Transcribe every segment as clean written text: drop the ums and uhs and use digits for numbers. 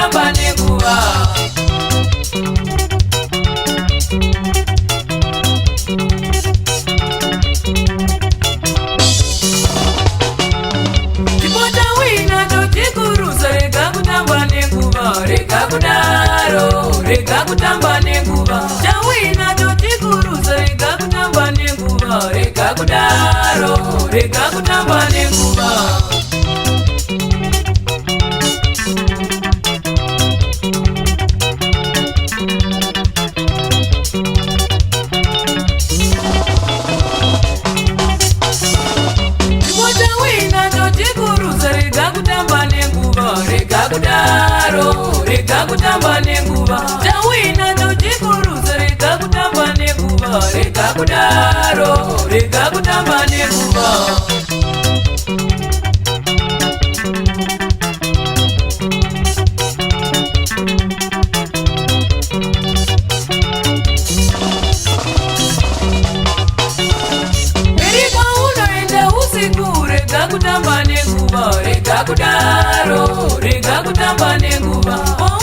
kutamba nenguva. Tipota wina totikurusa rega kutamba nenguva. Rega kudaro, rega kutamba nenguva. Tawina totikurusa rega kutamba nenguva. Rega kudaro, rega kutamba nenguva. Rega kudaro, rega kutamba nenguva. Tawina totikurusa rega kutamba nenguva. Rega kudaro, rega kutamba nenguva. Erika unoenda usiku rega kutamba nenguva. Rega kudaro, rega kutamba nenguva.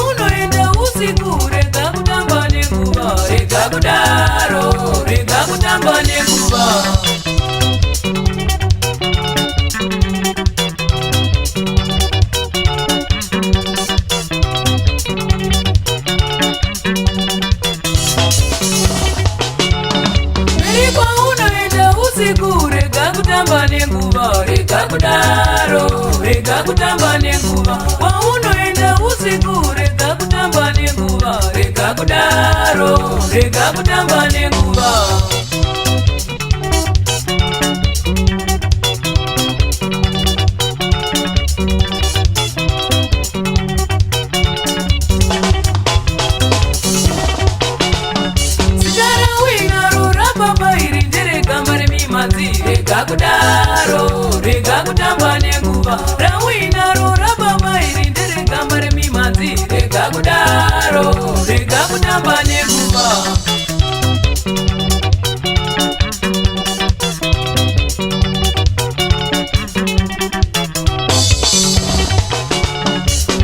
Unoenda usiku rega kutamba nenguva. Rega kudaro, rega kutamba nenguva. Erika unoenda usiku rega kutamba nenguva. Rega kudaro, rega kutamba nenguva. Unoenda usiku rega kutamba nenguva. Rega kudaro, rega kutamba nenguva. Sigara wina rura baba iri ndere kamare mimadzi. Rega kudaro, rega kutamba nenguva. Rawina rura baba iri ndere kamare mimadzi. Rega kudaro, rega kutamba nenguva.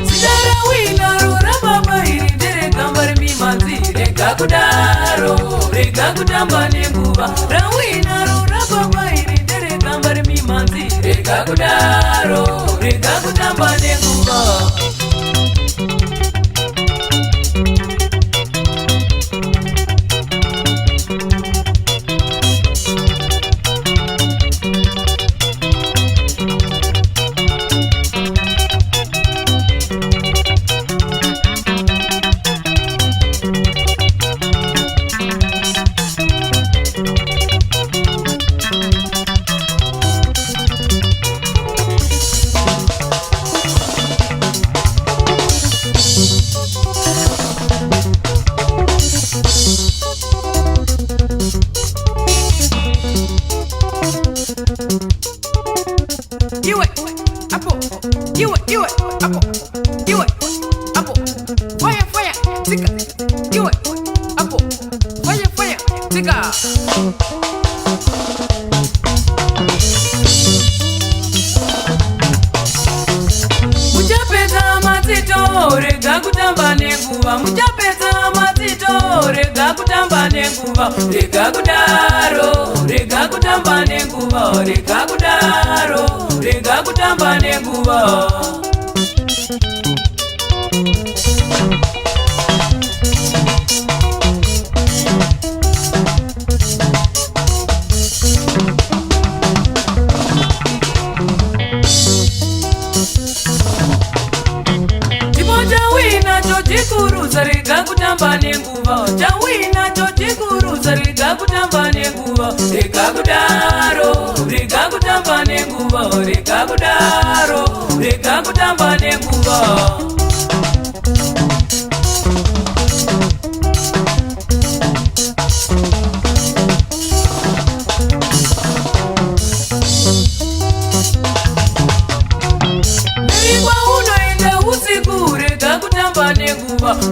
Sigara wina rura baba iri ndere kamare mimadzi. Rega kudaro, rega kutamba nenguva. Rawina rura baba iri ndere kamare mimadzi. Rega kudaro, rega kutamba nenguva. You it, apple. You it, apple. You it, apple. Fire, fire, tika. You it, apple. Fire, fire, tika. Mujapeta matito rega kutamba nenguva. Mujapeta matito rega kutamba nenguva. Rega kudaro, rega kutamba nenguva. Rega kudaro, rega kutamba nenguva. Tawina totikurusa rega kutamba nenguva. Tawina totikurusa rega kutamba nenguva. Rega kudaro, rega kutamba nenguva. Rega kudaro, rega kutamba nenguva.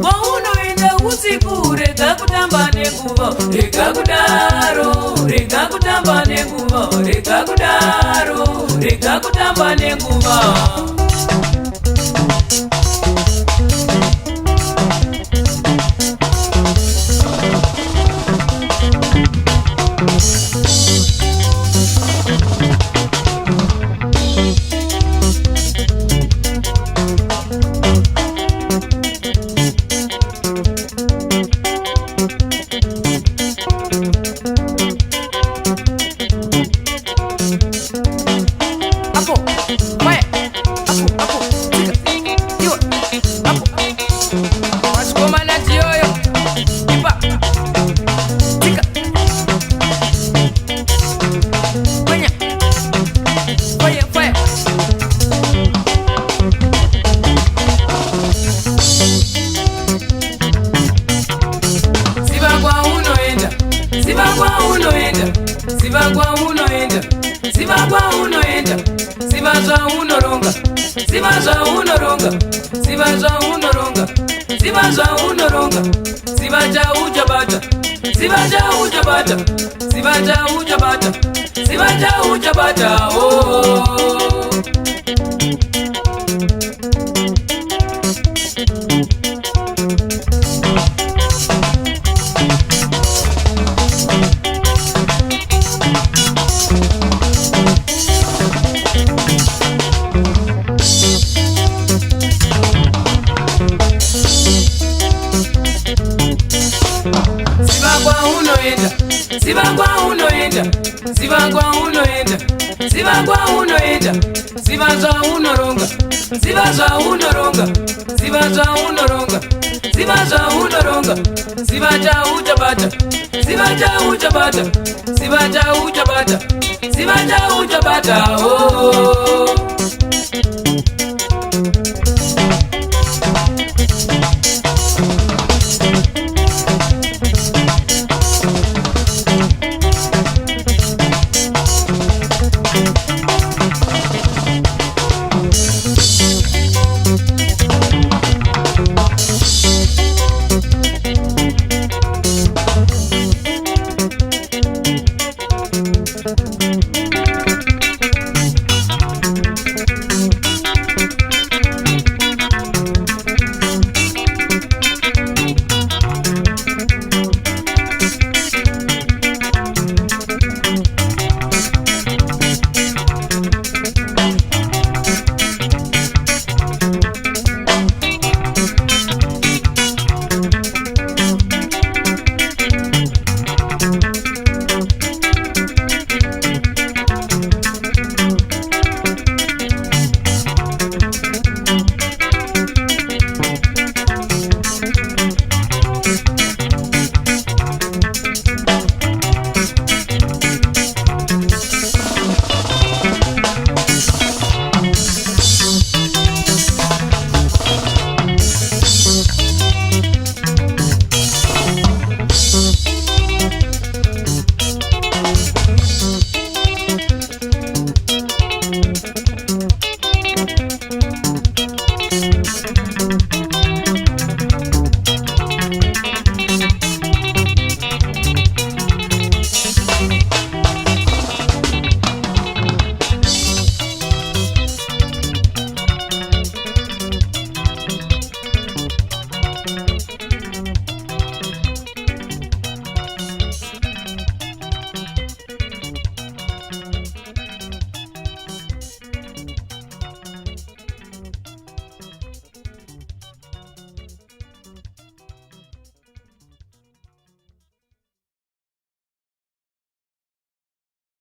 Waunoenda usiku rega kutamba nenguva. Rega kudaro, rega kutamba nenguva. Rega kudaro, rega kutamba nenguva. ziva kwaunoenda, ziva kwaunoenda, ziva zvaunoronga, ziva zvaunoronga, ziva zvaunoronga, ziva zvaunoronga, ziva chauchabata, ziva chauchabata, ziva chauchabata, ziva chauchabata. Oh. Ziva kwaunoenda, ziva kwaunoenda, ziva kwaunoenda, ziva zvaunoronga, ziva zvaunoronga, ziva zvaunoronga, ziva zvaunoronga, ziva chauchabata, ziva chauchabata, ziva chauchabata, ziva chauchabata. Oh.